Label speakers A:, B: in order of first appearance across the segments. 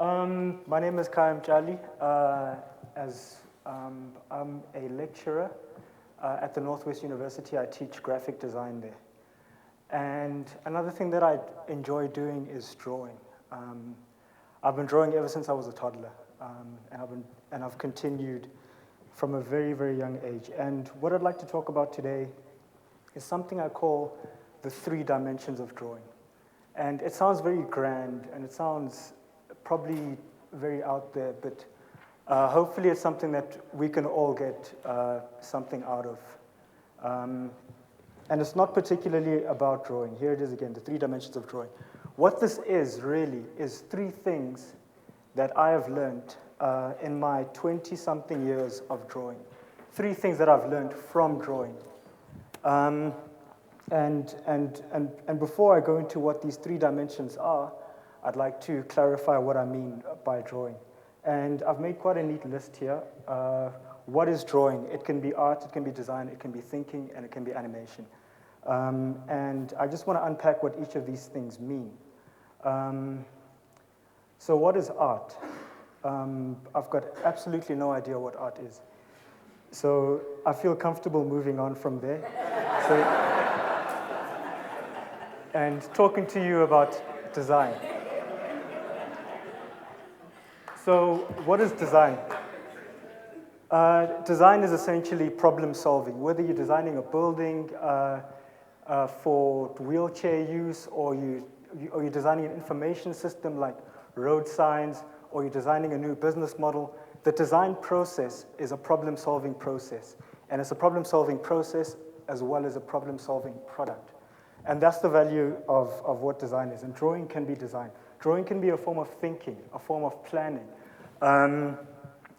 A: My name is Khaya Mtshali. I'm a lecturer at the Northwest University. I teach graphic design there. And another thing that I enjoy doing is drawing. I've been drawing ever since I was a toddler, and I've continued from a very, very young age. And what I'd like to talk about today is something I call the 3 dimensions of drawing. And it sounds very grand, and it sounds probably very out there, but hopefully it's something that we can all get something out of. And it's not particularly about drawing. Here it is again, the 3 dimensions of drawing. What this is really is 3 things that I have learned in my 20-something years of drawing. 3 things that I've learned from drawing. And before I go into what these 3 dimensions are, I'd like to clarify what I mean by drawing. And I've made quite a neat list here. What is drawing? It can be art, it can be design, it can be thinking, and it can be animation. And I just want to unpack what each of these things mean. So what is art? I've got absolutely no idea what art is. So I feel comfortable moving on from there. And talking to you about design. So what is design? Design is essentially problem solving. Whether you're designing a building for wheelchair use, or you're designing an information system like road signs, or you're designing a new business model, the design process is a problem solving process. And it's a problem solving process as well as a problem solving product. And that's the value of what design is. And drawing can be design. Drawing can be a form of thinking, a form of planning, a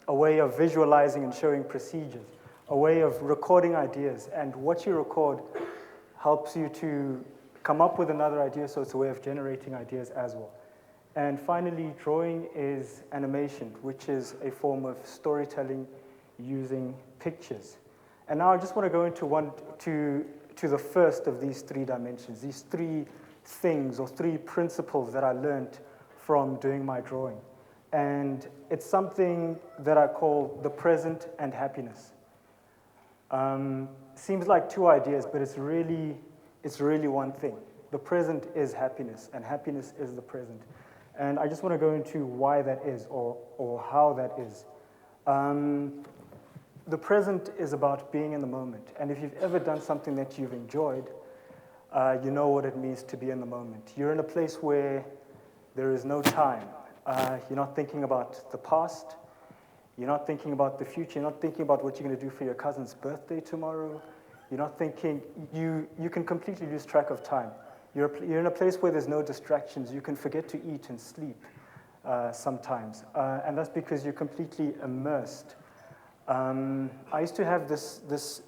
A: way of visualizing and showing procedures, a way of recording ideas. And what you record helps you to come up with another idea, so it's a way of generating ideas as well. And finally, drawing is animation, which is a form of storytelling using pictures. And now I just want to go into to the first of these 3 dimensions, these 3 things or 3 principles that I learned from doing my drawing. And it's something that I call the present and happiness. Seems like 2 ideas, but it's really one thing. The present is happiness, and happiness is the present. And I just want to go into why that is, or how that is. The present is about being in the moment. And if you've ever done something that you've enjoyed, you know what it means to be in the moment. You're in a place where there is no time. You're not thinking about the past. You're not thinking about the future. You're not thinking about what you're going to do for your cousin's birthday tomorrow. You're not thinking, you can completely lose track of time. You're in a place where there's no distractions. You can forget to eat and sleep sometimes. And that's because you're completely immersed. I used to have this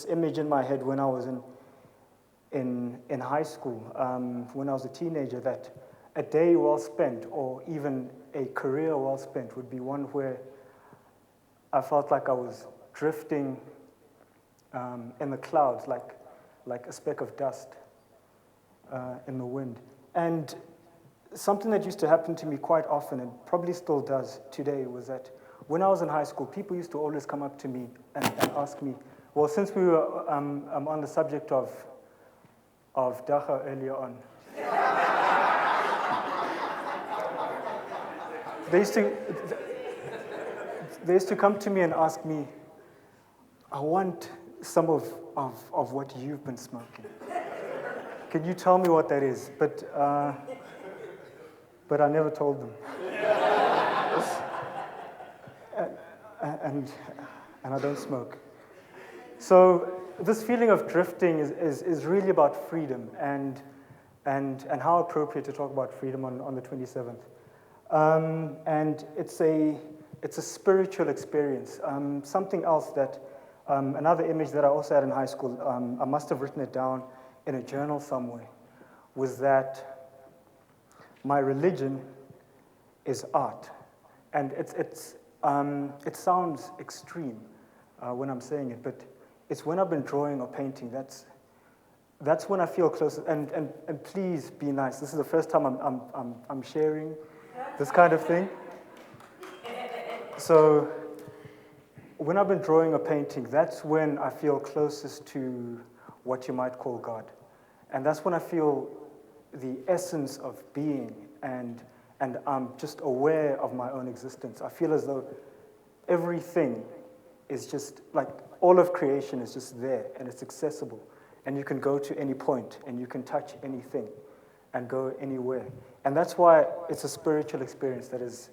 A: image in my head when I was in high school, when I was a teenager, that a day well spent, or even a career well spent, would be one where I felt like I was drifting in the clouds, like a speck of dust in the wind. And something that used to happen to me quite often, and probably still does today, was that when I was in high school, people used to always come up to me and ask me, well, since we were on the subject of Dacha earlier on, they used to come to me and ask me, I want some of what you've been smoking. Can you tell me what that is? But I never told them. And I don't smoke. So this feeling of drifting is really about freedom, and how appropriate to talk about freedom on the 27th. And it's a spiritual experience. Something else that, another image that I also had in high school, I must have written it down in a journal somewhere, was that my religion is art. And it sounds extreme when I'm saying it, but it's when I've been drawing or painting, that's when I feel close. And please be nice. This is the first time I'm sharing this kind of thing. So when I've been drawing a painting, that's when I feel closest to what you might call God. And that's when I feel the essence of being, and I'm just aware of my own existence. I feel as though everything is just, like, all of creation is just there, and it's accessible. And you can go to any point, and you can touch anything, and go anywhere. And that's why it's a spiritual experience that is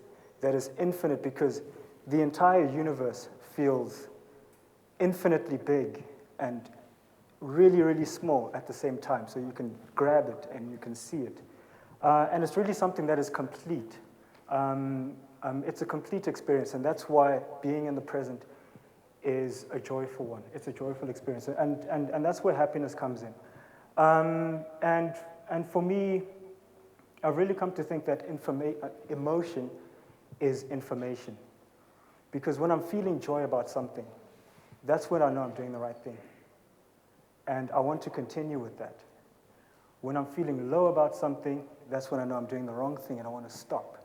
A: infinite, because the entire universe feels infinitely big and really, really small at the same time. So you can grab it and you can see it. And it's really something that is complete. It's a complete experience, and that's why being in the present is a joyful one. It's a joyful experience, and that's where happiness comes in. And for me, I've really come to think that emotion is information. Because when I'm feeling joy about something, that's when I know I'm doing the right thing. And I want to continue with that. When I'm feeling low about something, that's when I know I'm doing the wrong thing and I want to stop.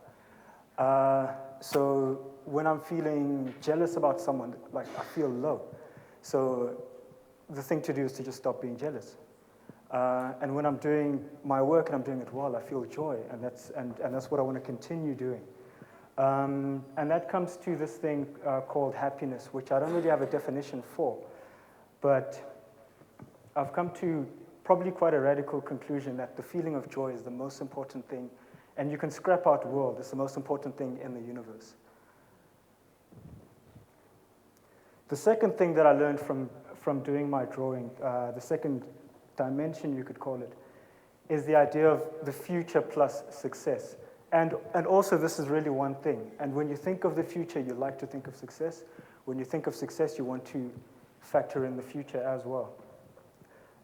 A: So when I'm feeling jealous about someone, like, I feel low. So the thing to do is to just stop being jealous. And when I'm doing my work and I'm doing it well, I feel joy, and that's what I want to continue doing. And that comes to this thing called happiness, which I don't really have a definition for, but I've come to probably quite a radical conclusion that the feeling of joy is the most important thing, and you can scrap out the world, it's the most important thing in the universe. The second thing that I learned from doing my drawing, the second dimension you could call it, is the idea of the future plus success. And also, this is really one thing. And when you think of the future, you like to think of success. When you think of success, you want to factor in the future as well.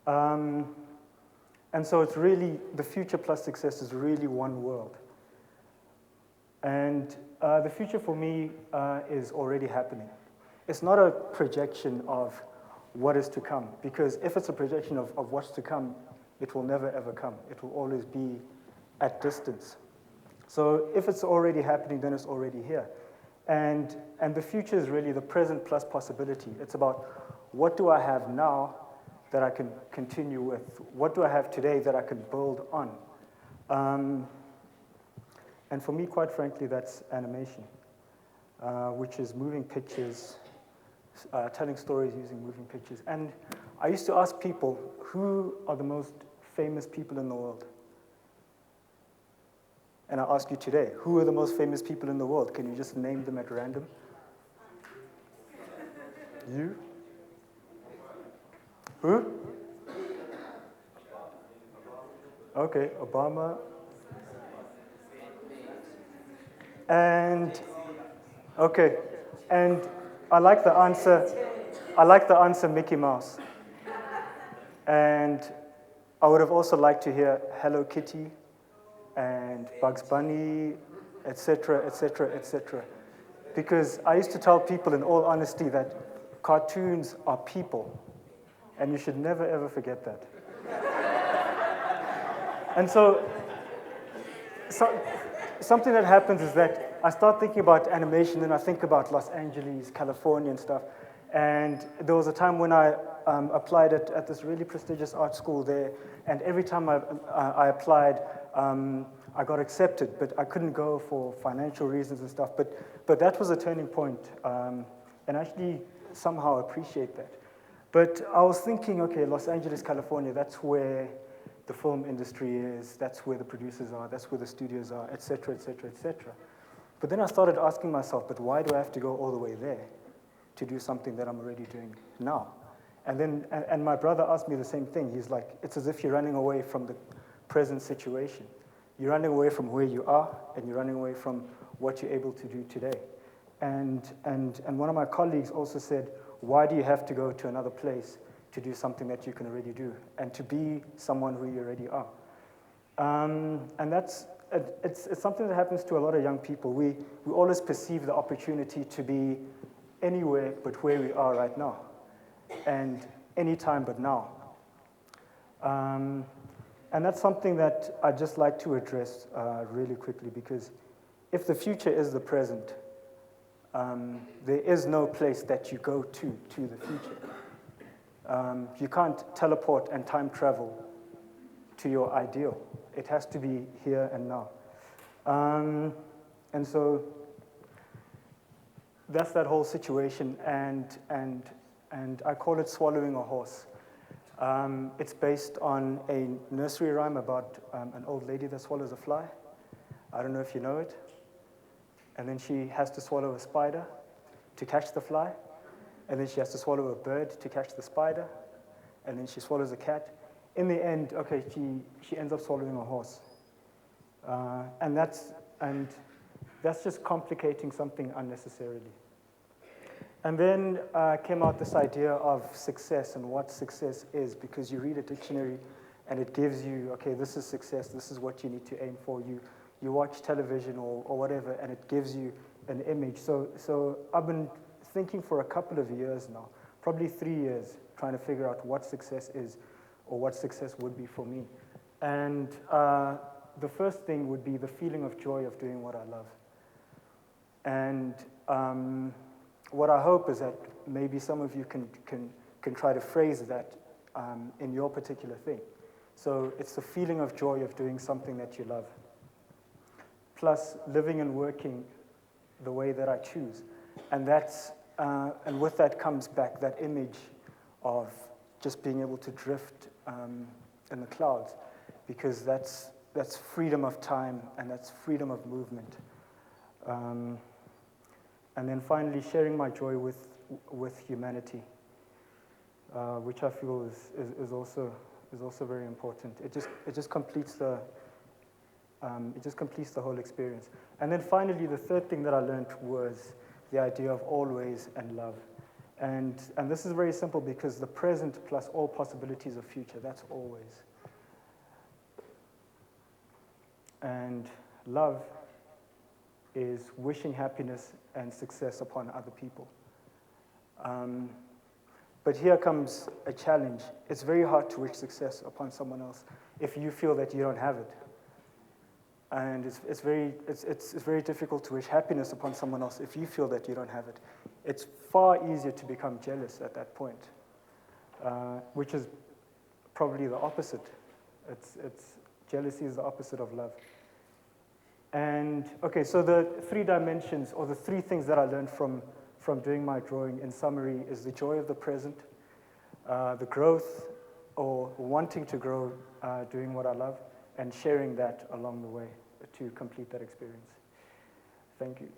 A: And so it's really, the future plus success is really one world. And the future for me is already happening. It's not a projection of what is to come, because if it's a projection of what's to come, it will never ever come. It will always be at distance. So if it's already happening, then it's already here. And the future is really the present plus possibility. It's about, what do I have now that I can continue with? What do I have today that I can build on? And for me, quite frankly, that's animation, which is moving pictures, telling stories using moving pictures. And I used to ask people, who are the most famous people in the world? And I ask you today, who are the most famous people in the world? Can you just name them at random? You? Who? Okay, Obama. And, okay, and I like the answer Mickey Mouse. And I would have also liked to hear Hello Kitty and Bugs Bunny, etc., etc., etc. Because I used to tell people in all honesty that cartoons are people, and you should never ever forget that. And so something that happens is that I start thinking about animation, and I think about Los Angeles, California and stuff. And there was a time when I applied at this really prestigious art school there, and every time I applied, I got accepted, but I couldn't go for financial reasons and stuff. But that was a turning point, and I actually somehow appreciate that. But I was thinking, okay, Los Angeles, California, that's where the film industry is, that's where the producers are, that's where the studios are, et cetera, et cetera, et cetera. But then I started asking myself, but why do I have to go all the way there to do something that I'm already doing now? And then, and my brother asked me the same thing. He's like, it's as if you're running away from the present situation. You're running away from where you are, and you're running away from what you're able to do today. And one of my colleagues also said, why do you have to go to another place to do something that you can already do, and to be someone who you already are? And that's, it's something that happens to a lot of young people. We always perceive the opportunity to be anywhere but where we are right now, and anytime but now. And that's something that I'd just like to address really quickly, because if the future is the present, there is no place that you go to the future. You can't teleport and time travel to your ideal. It has to be here and now. And so that's that whole situation, and I call it swallowing a horse. It's based on a nursery rhyme about an old lady that swallows a fly. I don't know if you know it. And then she has to swallow a spider to catch the fly. And then she has to swallow a bird to catch the spider. And then she swallows a cat. In the end, okay, she ends up swallowing a horse. And that's just complicating something unnecessarily. And then came out this idea of success and what success is, because you read a dictionary and it gives you, okay, this is success, this is what you need to aim for. You watch television or whatever, and it gives you an image. So I've been thinking for a couple of years now, probably 3 years, trying to figure out what success is or what success would be for me. And the first thing would be the feeling of joy of doing what I love. And what I hope is that maybe some of you can try to phrase that in your particular thing. So it's the feeling of joy of doing something that you love, plus living and working the way that I choose. And and with that comes back that image of just being able to drift in the clouds, because that's freedom of time and that's freedom of movement. And then finally, sharing my joy with humanity, which I feel is also very important. It just completes the whole experience. And then finally, the third thing that I learned was the idea of always and love. And this is very simple, because the present plus all possibilities of future, that's always. And love is wishing happiness and success upon other people. But here comes a challenge. It's very hard to wish success upon someone else if you feel that you don't have it. And it's very difficult to wish happiness upon someone else if you feel that you don't have it. It's far easier to become jealous at that point, which is probably the opposite. Jealousy is the opposite of love. And okay, so the 3 dimensions, or the 3 things that I learned from doing my drawing, in summary, is the joy of the present, the growth or wanting to grow doing what I love, and sharing that along the way to complete that experience. Thank you.